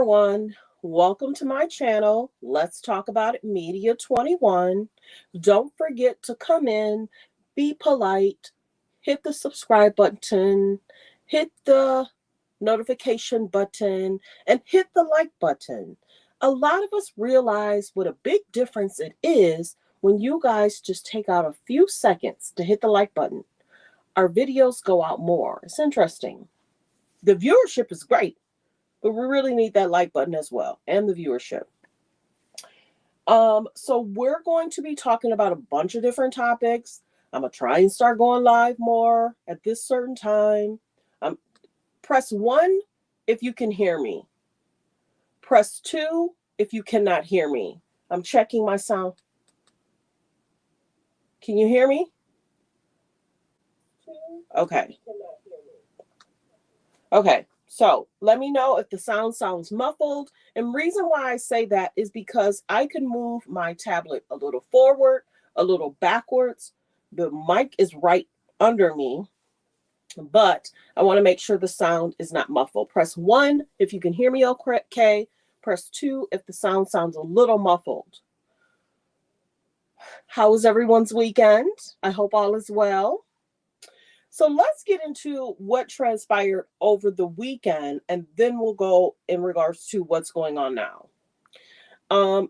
everyone. Welcome to my channel. Let's talk about it, Media 21. Don't forget to come in, be polite, hit the subscribe button, hit the notification button, and hit the like button. A lot of us realize what a big difference it is when you guys just take out a few seconds to hit the like button. Our videos go out more. It's interesting. The viewership is great, but we really need that like button as well and the viewership. So we're going to be talking about a bunch of different topics. I'm going to try and start going live more at this certain time. Press 1 if you can hear me. Press 2 if you cannot hear me. I'm checking my sound. Can you hear me? Okay. Okay. So let me know if the sound sounds muffled. And reason why I say that is because I can move my tablet a little forward, a little backwards. The mic is right under me, but I want to make sure the sound is not muffled. Press 1 if you can hear me okay. Press 2 if the sound sounds a little muffled. How was everyone's weekend? I hope all is well. So let's get into what transpired over the weekend, and then we'll go in regards to what's going on now.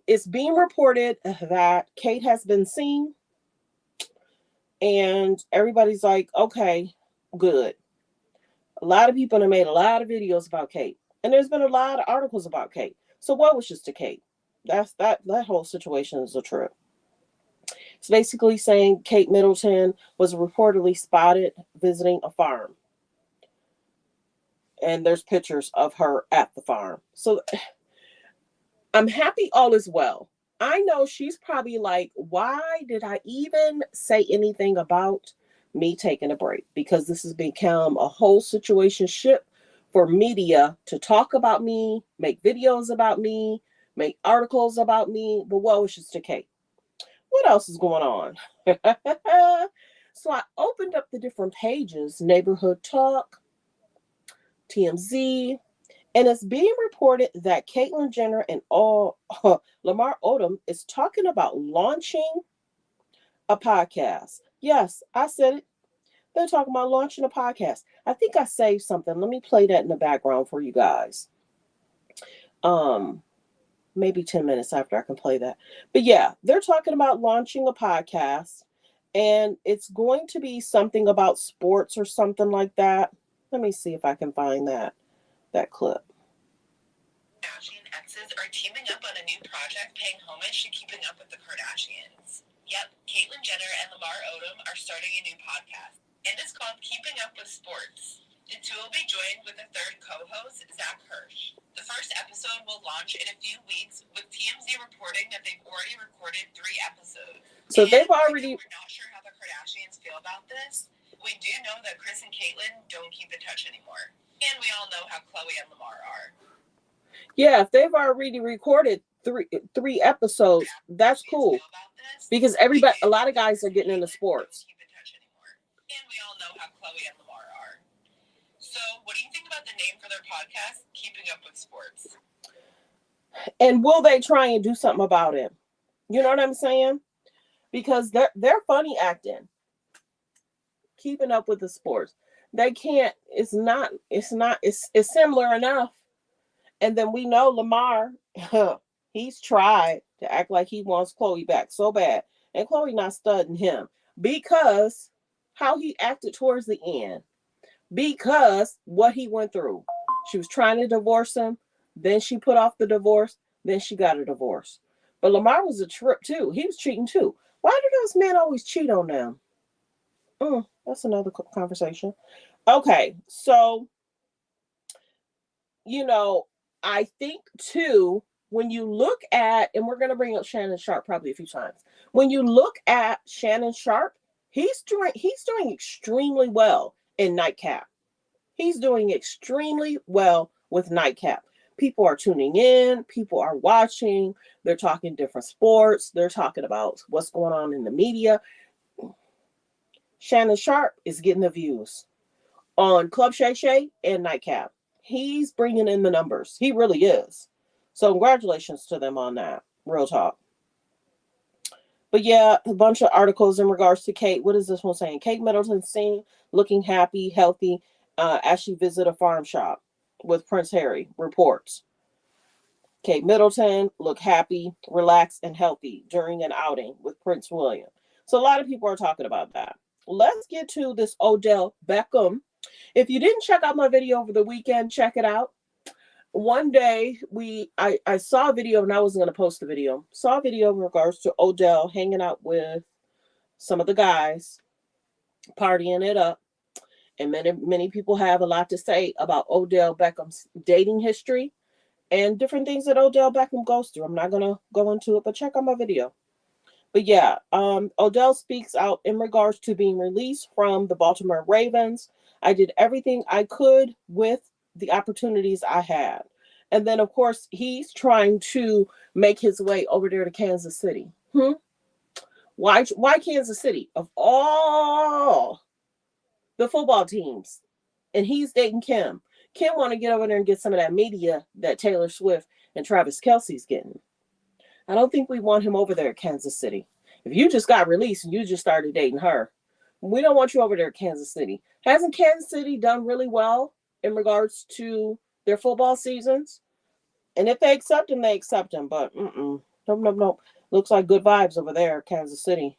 It's being reported that Kate has been seen, and everybody's like, okay, good. A lot of people have made a lot of videos about Kate, and there's been a lot of articles about Kate. So what was just to Kate? That whole situation is a trip. It's basically saying Kate Middleton was reportedly spotted visiting a farm. And there's pictures of her at the farm. So I'm happy all is well. I know she's probably like, why did I even say anything about me taking a break? Because this has become a whole situationship for media to talk about me, make videos about me, make articles about me. But what wishes to Kate? What else is going on? So I opened up the different pages, Neighborhood Talk, TMZ, and it's being reported that Caitlyn Jenner and Lamar Odom is talking about launching a podcast. Yes, I said it. They're talking about launching a podcast. I think I saved something. Let me play that in the background for you guys. Maybe 10 minutes after I can play that. But yeah, they're talking about launching a podcast, and it's going to be something about sports or something like that. Let me see if I can find that clip. Kardashian exes are teaming up on a new project paying homage to Keeping Up with the Kardashians. Yep, Caitlyn Jenner and Lamar Odom are starting a new podcast, and it's called Keeping Up with Sports. The two will be joined with a third co-host, Zach Hirsch. The first episode will launch in a few weeks, with TMZ reporting that they've already recorded 3 episodes. So they've already... We're not sure how the Kardashians feel about this. We do know that Kris and Caitlyn don't keep in touch anymore. And we all know how Khloe and Lamar are. Yeah, if they've already recorded three episodes, that's cool. Because a lot of guys are getting into sports. And we all know how Khloe and Lamar are. So, what do you think about the name for their podcast, Keeping Up with Sports? And will they try and do something about it? You know what I'm saying? Because they're funny acting. Keeping Up with the Sports. They can't, it's similar enough. And then we know Lamar, he's tried to act like he wants Khloe back so bad. And Khloe not studying him because how he acted towards the end. Because what he went through. She was trying to divorce him. Then she put off the divorce. Then she got a divorce. But Lamar was a trip too. He was cheating too. Why do those men always cheat on them? That's another conversation. Okay, so, I think too, when you look at, and we're going to bring up Shannon Sharpe probably a few times. When you look at Shannon Sharpe, he's doing extremely well in Nightcap. He's doing extremely well with Nightcap. People are tuning in. People are watching. They're talking different sports. They're talking about what's going on in the media. Shannon Sharpe is getting the views on Club Shay Shay and Nightcap. He's bringing in the numbers. He really is. So congratulations to them on that. Real talk. But yeah, a bunch of articles in regards to Kate. What is this one saying? Kate Middleton seen looking happy, healthy as she visited a farm shop with Prince Harry. Reports. Kate Middleton looked happy, relaxed, and healthy during an outing with Prince William. So a lot of people are talking about that. Let's get to this Odell Beckham. If you didn't check out my video over the weekend, check it out. One day I saw a video, and I wasn't going to post the video. Saw a video in regards to Odell hanging out with some of the guys, partying it up. And many people have a lot to say about Odell Beckham's dating history and different things that Odell Beckham goes through. I'm not going to go into it, but check out my video. But yeah, Odell speaks out in regards to being released from the Baltimore Ravens. I did everything I could with the opportunities I had. And then, of course, he's trying to make his way over there to Kansas City. Why Kansas City? Of all the football teams. And he's dating Kim. Kim want to get over there and get some of that media that Taylor Swift and Travis Kelce's getting. I don't think we want him over there at Kansas City. If you just got released and you just started dating her, we don't want you over there at Kansas City. Hasn't Kansas City done really well in regards to their football seasons? And if they accept him, they accept him. But nope. Looks like good vibes over there, Kansas City.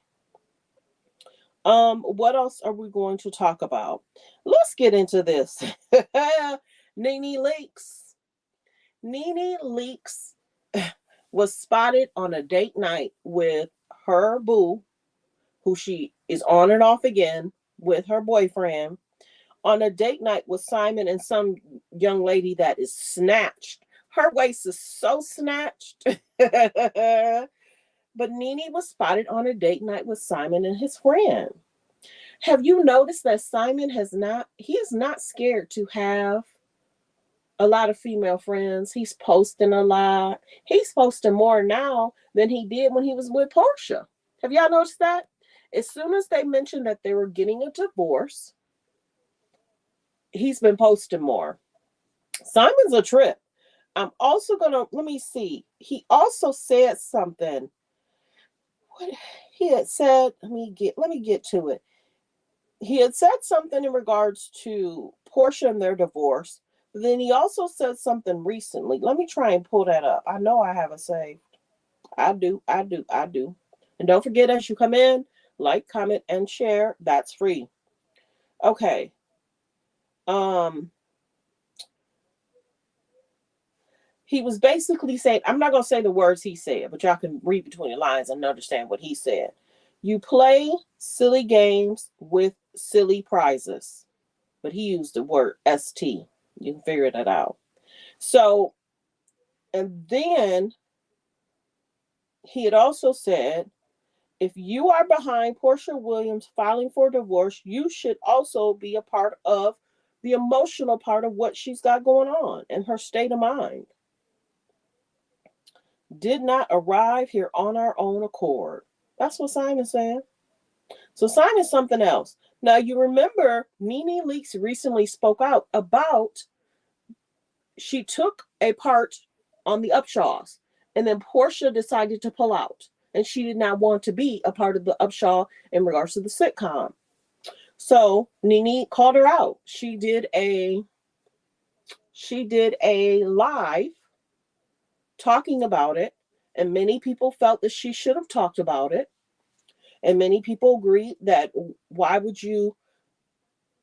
What else are we going to talk about? Let's get into this. Nene Leakes. Nene Leakes was spotted on a date night with her boo, who she is on and off again with her boyfriend, on a date night with Simon and some young lady that is snatched. Her waist is so snatched. But Nene was spotted on a date night with Simon and his friend. Have you noticed that Simon is not scared to have a lot of female friends? He's posting a lot. He's posting more now than he did when he was with Portia. Have y'all noticed that? As soon as they mentioned that they were getting a divorce, he's been posting more. Simon's a trip. I'm also let me see. He also said something. What he had said, let me get to it. He had said something in regards to Portia and their divorce. But then he also said something recently. Let me try and pull that up. I know I have it saved. I do. And don't forget, as you come in, like, comment, and share. That's free. Okay. He was basically saying, I'm not going to say the words he said, but y'all can read between the lines and understand what he said. You play silly games with silly prizes. But he used the word ST. You can figure that out. So, and then he had also said, if you are behind Portia Williams filing for divorce, you should also be a part of the emotional part of what she's got going on and her state of mind. Did not arrive here on our own accord. That's what Simon said. So Simon's something else. Now, you remember Nene Leakes recently spoke out about she took a part on the Upshaws, and then Portia decided to pull out, and she did not want to be a part of the Upshaw in regards to the sitcom. So Nene called her out. She did a live talking about it, and many people felt that she should have talked about it. And many people agree that why would you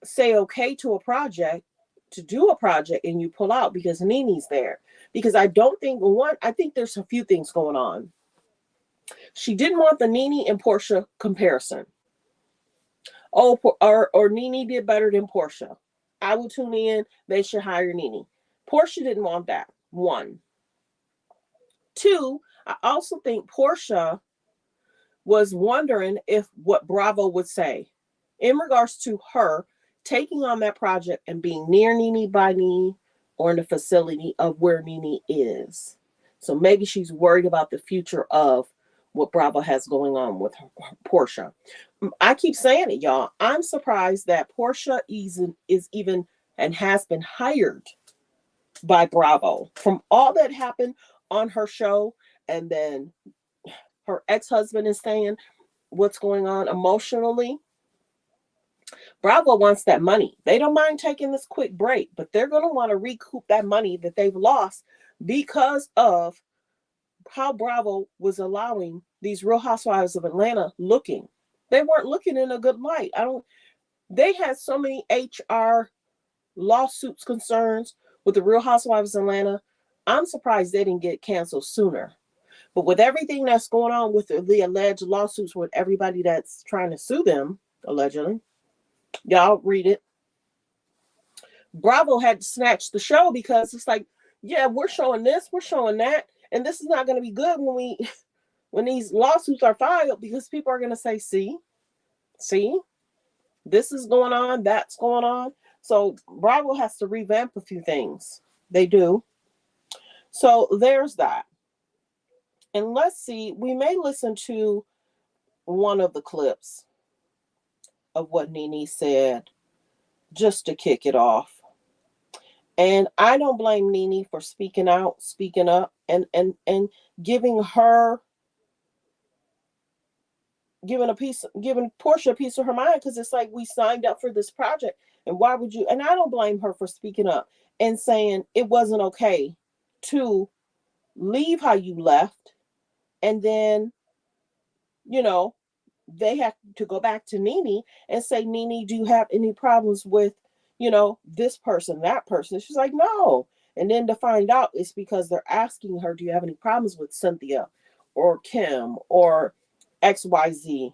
say okay to a project, to do a project, and you pull out because Nene's there? Because I think there's a few things going on. She didn't want the Nene and Portia comparison. Oh, or Nene did better than Portia. I will tune in. They should hire Nene. Portia didn't want that. 1. 2, I also think Portia was wondering if what Bravo would say in regards to her taking on that project and being near Nene by Nene or in the facility of where Nene is. So maybe she's worried about the future of what Bravo has going on with Portia. I keep saying it, y'all. I'm surprised that Portia is even and has been hired by Bravo from all that happened on her show. And then her ex-husband is saying what's going on emotionally. Bravo wants that money. They don't mind taking this quick break, but they're going to want to recoup that money that they've lost because of how Bravo was allowing these Real Housewives of Atlanta looking. They weren't looking in a good light. They had so many HR lawsuits concerns with the Real Housewives of Atlanta. I'm surprised they didn't get canceled sooner. But with everything that's going on with the alleged lawsuits with everybody that's trying to sue them, allegedly, y'all read it. Bravo had to snatch the show because it's like, yeah, we're showing this, we're showing that, and this is not going to be good when these lawsuits are filed because people are going to say, see, this is going on, that's going on. So Bravo has to revamp a few things. They do. So there's that. And let's see, we may listen to one of the clips of what NeNe said just to kick it off. And I don't blame NeNe for speaking out, speaking up, and giving Porsha a piece of her mind, because it's like, we signed up for this project, and why would you? And I don't blame her for speaking up and saying it wasn't okay to leave how you left, and then, they have to go back to NeNe and say, NeNe, do you have any problems with, this person, that person? She's like, no. And then to find out it's because they're asking her, do you have any problems with Cynthia or Kim or XYZ?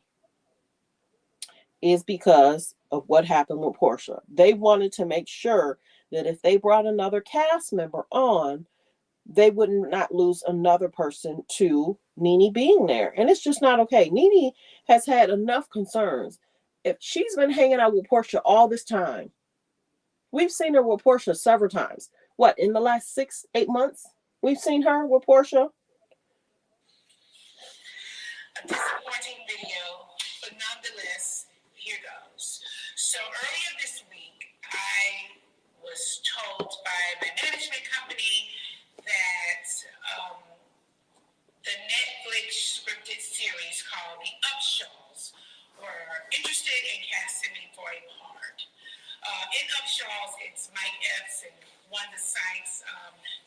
Is because of what happened with Porsha. They wanted to make sure that if they brought another cast member on, they would not lose another person to NeNe being there. And it's just not okay. NeNe has had enough concerns. If she's been hanging out with Porsha all this time, we've seen her with Porsha several times. What, in the last 6-8 months, we've seen her with Porsha? A disappointing video, but nonetheless, here goes. So earlier this week, I was told by my management company that the Netflix scripted series called The Upshaws were interested in casting me for a part. In Upshaws, it's Mike Epps and Wanda Sykes.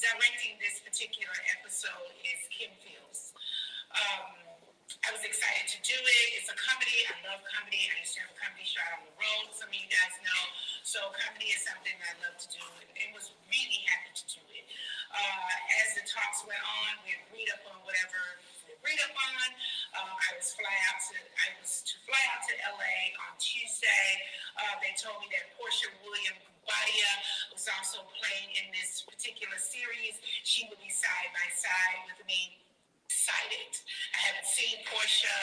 Directing this particular episode is Kim Fields. I was excited to do it. It's a comedy. I love comedy. I used to have a comedy show on the road, some of you guys know. So comedy is something I love to do, and was really happy to do it. As the talks went on, we agreed upon whatever we agreed upon. I was to fly out to LA on Tuesday. They told me that Porsha William Gubadia was also playing in this particular series. She would be side by side with me. Excited. I haven't seen Porsha.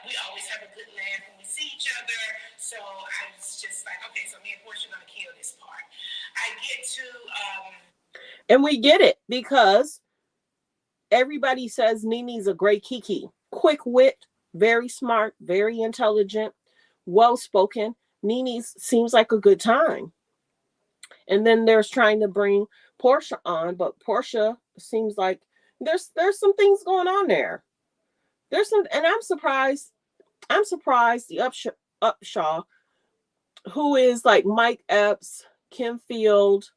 We always have a good laugh when we see each other. So I was just like, okay, so me and Porsha are going to kill this part. I get to... And we get it, because everybody says NeNe's a great Kiki. Quick wit, very smart, very intelligent, well-spoken. NeNe seems like a good time. And then there's trying to bring Porsha on, but Porsha seems like there's some things going on there. And I'm surprised the Upshaw, who is like Mike Epps, Kim Field,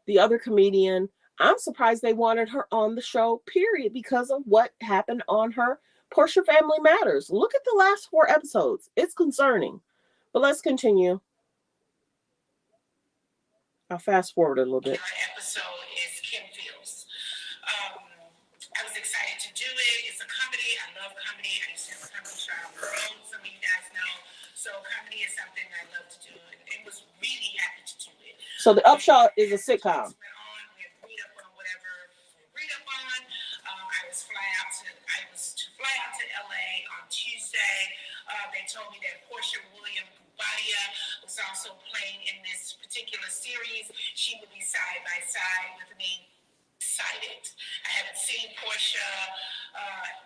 the other comedian, I'm surprised they wanted her on the show, period, because of what happened on her Porsha Family Matters. Look at the last 4 episodes. It's concerning. But let's continue. I'll fast forward a little bit. Episode is Kim Fields. I was excited to do it. It's a comedy. I love comedy. I used to have a comedy show on the road, some of you guys know. So comedy is something I love to do, and was really happy to do it. So the Upshaw is a sitcom. We agreed upon whatever we agreed upon. I was to fly out to LA on Tuesday. They told me that Porsha William Gubadia was also playing in this particular series. She would be side by side with me. Excited. I haven't seen Porsha.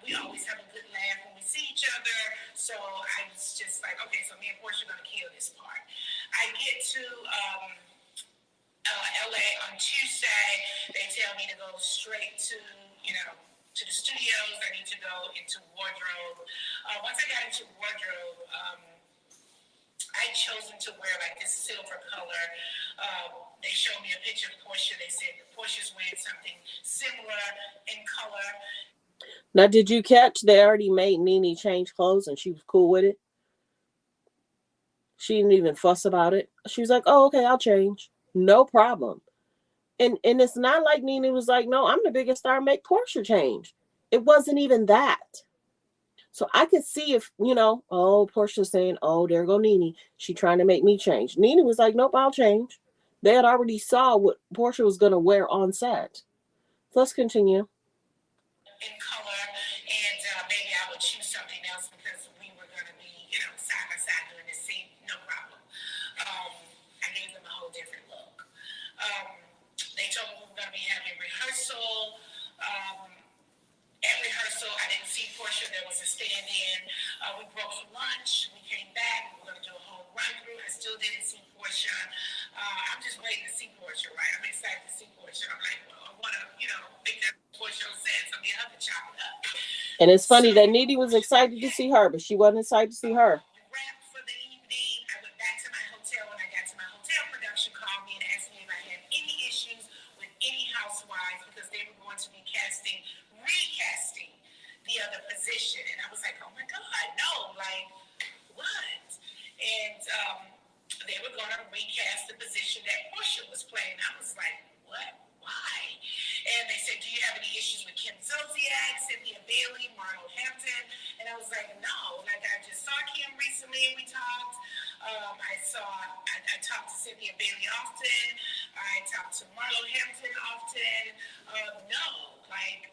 We always have a good laugh when we see each other. So I was just like, okay, so me and Porsha are going to kill this part. I get to LA on Tuesday. They tell me to go straight to, to the studios. I need to go into wardrobe. Once I got into wardrobe, I'd chosen to wear like this silver color. They showed me a picture of Portia. They said Portia's wearing something similar in color. Now, did you catch they already made Nene change clothes and she was cool with it? She didn't even fuss about it. She was like, oh, okay, I'll change. No problem. And it's not like Nene was like, no, I'm the biggest star, make Portia change. It wasn't even that. So I could see if, Portia's saying, oh, there go Nene. She trying to make me change. Nene was like, nope, I'll change. They had already saw what Portia was going to wear on set. So let's continue. In color, and maybe I would choose something else because we were going to be, side by side doing this scene. No problem. I gave them a whole different look. They told me we were going to be having rehearsal. At rehearsal, I didn't see Portia. There was a stand-in. We broke for lunch. We came back. We were going to do a whole run-through. I still didn't see Portia. I'm just waiting to see Portia, right? I'm excited to see Portia. I'm like, well, I want to, make that Portia sense. I mean, I have to chop it up. And it's funny that Nene was excited to see her, but she wasn't excited to see her. We wrapped for the evening. I went back to my hotel. When I got to my hotel, production called me and asked me if I had any issues with any housewives because they were going to be recasting the other position. And I was like, oh my God, no, like, what? And they were going to recast the position that Portia was playing. I was like, what? Why? And they said, do you have any issues with Kim Zolciak, Cynthia Bailey, Marlo Hampton? And I was like, no. Like, I just saw Kim recently and we talked. I talked to Cynthia Bailey often. I talked to Marlo Hampton often. No, like,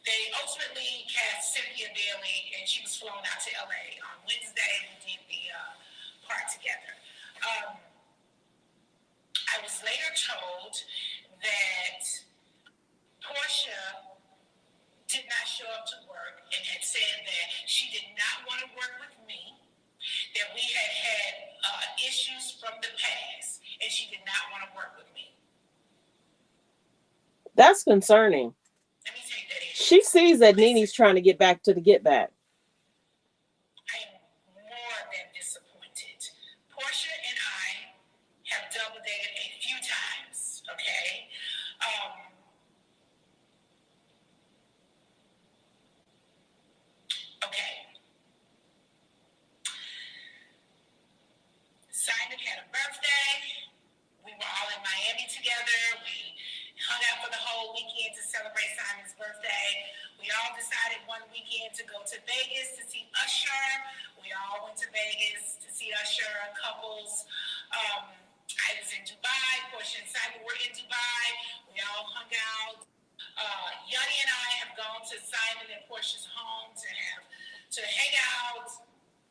they ultimately cast Cynthia Bailey, and she was flown out to LA on Wednesday. We did the part together. I was later told that Portia did not show up to work and had said that she did not want to work with me, that we had issues from the past, and she did not want to work with me. That's concerning. Let me take that issue. She sees that Nene's trying to get back to the get back. I am more than disappointed. Portia and I have double dated a few times, okay? Okay. Simon had a birthday. We were all in Miami together. We hung out for the whole weekend to celebrate Simon's birthday. We all decided one weekend to go to Vegas to see Usher. We all went to Vegas to see Usher, couples. I was in Dubai. Portia and Simon were in Dubai. We all hung out. Yanni and I have gone to Simon and Portia's home to hang out,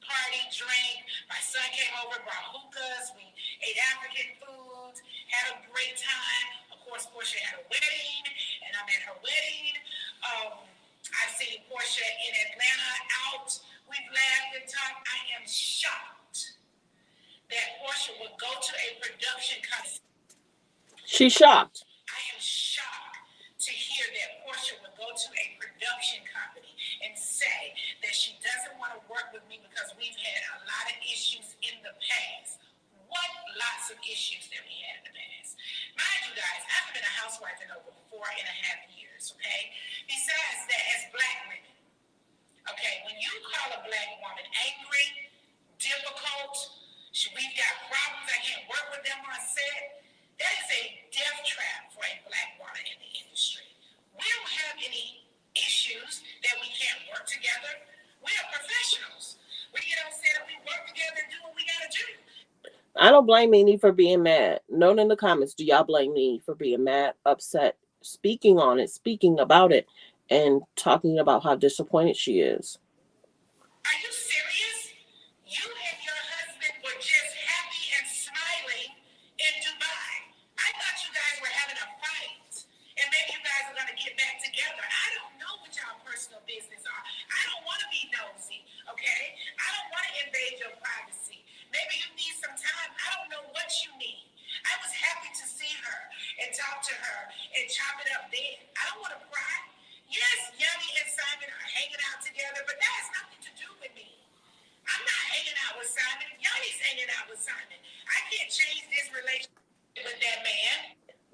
party, drink. My son came over, brought hookahs. We ate African food, had a great time. Of course, Portia had a wedding, and I'm at her wedding. I've seen Portia in Atlanta out. We've laughed and talked. I am shocked that Portia would go to a production company. She's shocked. I am shocked to hear that Portia would go to a production company and say that she doesn't want to work with me because we've had a lot of issues in the past. What lots of issues that we had in the past? Mind you guys, I've been a housewife in over 4.5 years, okay? Besides that, as Black women, okay, when you call a Black woman angry, difficult, we've got problems, I can't work with them on set, that is a death trap for a Black woman in the industry. We don't have any issues that we can't work together. We are professionals. We get on set and we work together and do what we gotta do. I don't blame Nene for being mad. Note in the comments, do y'all blame Nene for being mad, upset, speaking on it, speaking about it, and talking about how disappointed she is? Are you serious? You and your husband were just happy and smiling in Dubai. I thought you guys were having a fight. And maybe you guys are going to get back together. I don't know what y'all personal business are. I don't want to be nosy, okay? I don't want to invade your privacy. Maybe you need some time. I don't know what you need. I was happy to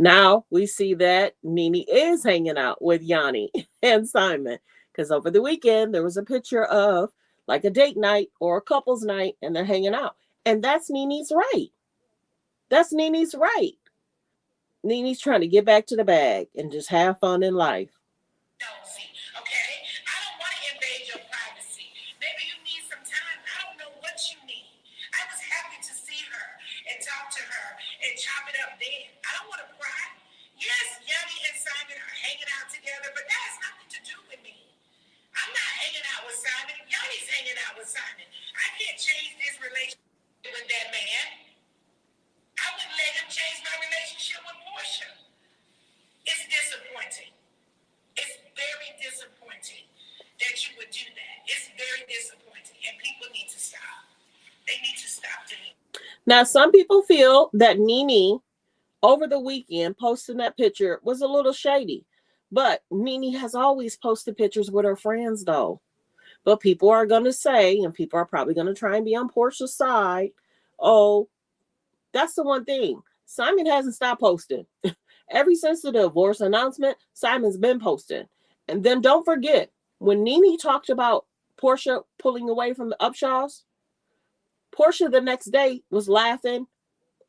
Now we see that Nene is hanging out with Yanni and Simon, because over the weekend there was a picture of like a date night or a couple's night and they're hanging out. And that's Nene's right. That's Nene's right. Nene's trying to get back to the bag and just have fun in life. Nosy, okay? I don't want to invade your privacy. Maybe you need some time. I don't know what you need. I was happy to see her and talk to her and chop it up then. I don't want to cry. Yes, Yanni and Simon are hanging out together, but that has nothing to do with me. I'm not hanging out with Simon. Yanni's hanging out with Simon. I can't change this relationship with that man. I wouldn't let him change my relationship with Portia. It's disappointing. It's very disappointing that you would do that. It's very disappointing, and people need to stop. They need to stop doing it. Now, some people feel that Nene, over the weekend, posting that picture was a little shady. But Nene has always posted pictures with her friends, though. But people are going to say, and people are probably going to try and be on Portia's side, oh, that's the one thing. Simon hasn't stopped posting. Ever since the divorce announcement, Simon's been posting. And then don't forget, when Nene talked about Portia pulling away from the Upshaws, Portia the next day was laughing,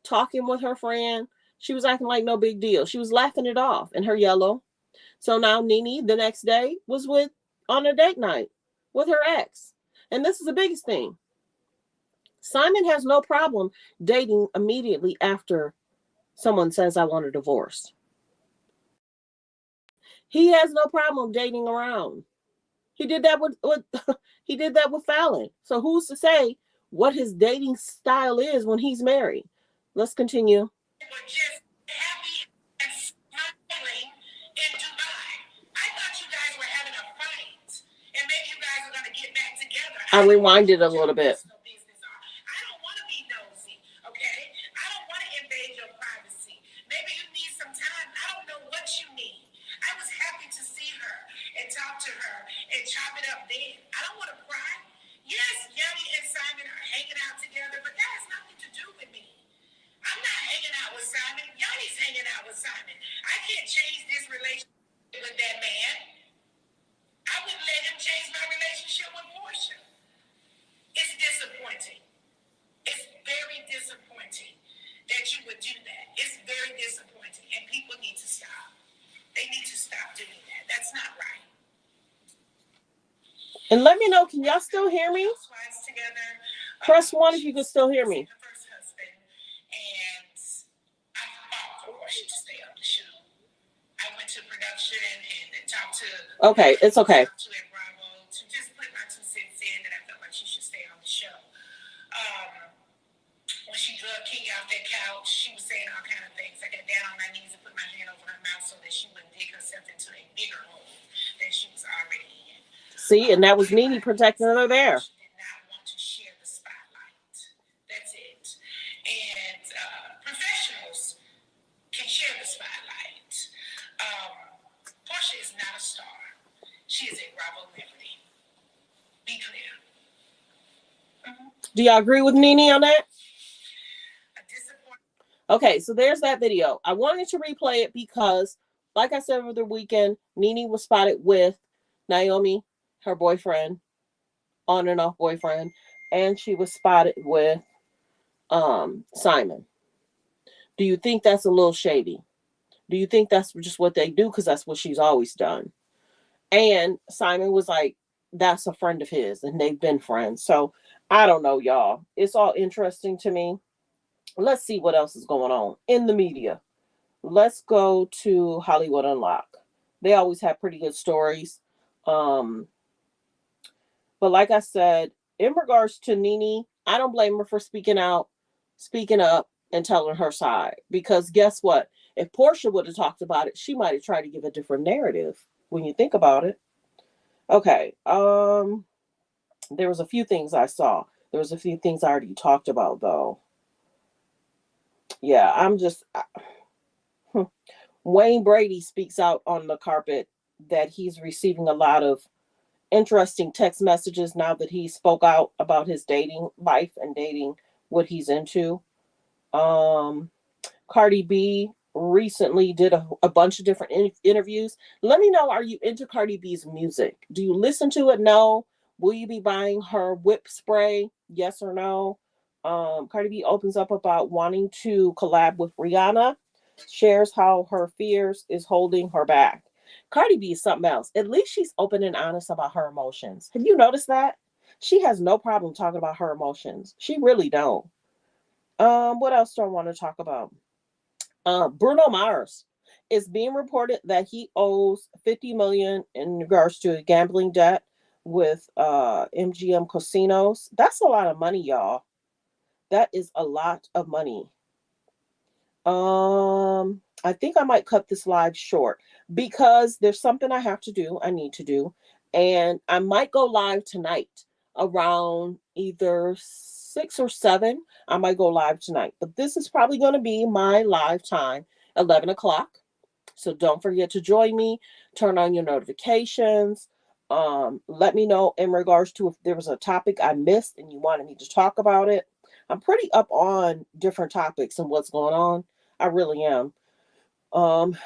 talking with her friend. She was acting like no big deal. She was laughing it off in her yellow. So now Nene the next day was on a date night with her ex. And this is the biggest thing. Simon has no problem dating immediately after someone says, I want a divorce. He has no problem dating around. He did that with he did that with Fallon. So who's to say what his dating style is when he's married? Let's continue. We're just happy and smiling in Dubai. I thought you guys were having a fight, and maybe you guys are going to get back together. I rewinded a little bit. I don't want to be nosy, okay? I don't want to invade your privacy. Maybe you need some time. I don't know what you need. I was happy to see her and talk to her and chop it up then. I don't want to cry. Yes, Yanni and Simon are hanging out together, but that has nothing to do with me. I'm not hanging out with Simon. Yanni's hanging out with Simon. I can't change this relationship with that man. I wouldn't let him change my relationship with Portia. It's disappointing. It's very disappointing that you would do that. It's very disappointing, and people need to stop. They need to stop doing that. That's not right. And let me know, can y'all still hear me? Press 1 if you can still hear me. And I fought for Portia to stay on the show. I went to production and talked to. Okay, it's okay. To Bravo to just put my 2 cents in that I felt like she should stay on the show. When she drugged King off that couch, she was saying all kind of things. I got down on my knees and put my hand over her mouth so that she wouldn't dig herself into a bigger hole than she was already in. See, and that was Nene protecting her there. She did not want to share the spotlight. That's it. And professionals can share the spotlight. Portia is not a star. She is a Bravo celebrity. Be clear. Do y'all agree with Nene on that? Okay, so there's that video. I wanted to replay it because, like I said over the weekend, Nene was spotted with Naomi, her boyfriend, on and off boyfriend, and she was spotted with Simon. Do you think that's a little shady? Do you think that's just what they do? Because that's what she's always done. And Simon was like, that's a friend of his, and they've been friends. So I don't know, y'all. It's all interesting to me. Let's see what else is going on in the media. Let's go to Hollywood Unlocked. They always have pretty good stories. But like I said, in regards to Nene, I don't blame her for speaking out, speaking up, and telling her side. Because guess what? If Portia would have talked about it, she might have tried to give a different narrative when you think about it. Okay. There was a few things I saw. There was a few things I already talked about, though. Yeah, Wayne Brady speaks out on the carpet that he's receiving a lot of interesting text messages now that he spoke out about his dating life and dating what he's into. Cardi B recently did a bunch of different interviews. Let me know, are you into Cardi B's music? Do you listen to it? No. Will you be buying her whip spray? Yes or no? Cardi B opens up about wanting to collab with Rihanna, shares how her fears is holding her back. Cardi B is something else. At least she's open and honest about her emotions. Have you noticed that? She has no problem talking about her emotions. She really don't. What else do I want to talk about? Bruno Mars is being reported that he owes 50 million in regards to a gambling debt with MGM Casinos. That's a lot of money, y'all. That is a lot of money. I think I might cut this live short because there's something I have to do. I need to do, and I might go live tonight around either 6 or 7. I might go live tonight, but this is probably going to be my live time, 11 o'clock. So don't forget to join me. Turn on your notifications. Let me know in regards to if there was a topic I missed and you wanted me to talk about it. I'm pretty up on different topics and what's going on. I really am. Um,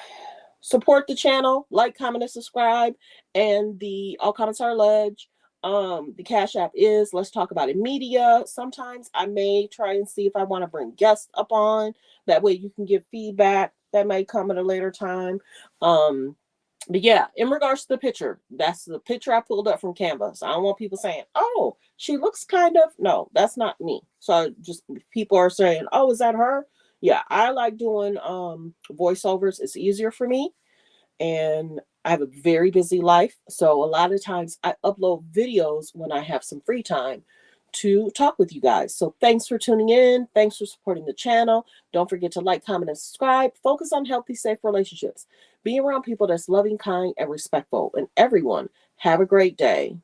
Support the channel, like, comment, and subscribe. And the all comments are alleged. The Cash App is Let's Talk About It Media. Sometimes I may try and see if I want to bring guests up on. That way you can give feedback. That may come at a later time. But yeah, in regards to the picture, that's the picture I pulled up from Canva. So I don't want people saying, oh, she looks kind of. No, that's not me. So just people are saying, oh, is that her? Yeah, I like doing voiceovers. It's easier for me. And I have a very busy life. So a lot of times I upload videos when I have some free time to talk with you guys. So thanks for tuning in. Thanks for supporting the channel. Don't forget to like, comment, and subscribe. Focus on healthy, safe relationships. Be around people that's loving, kind, and respectful. And everyone, have a great day.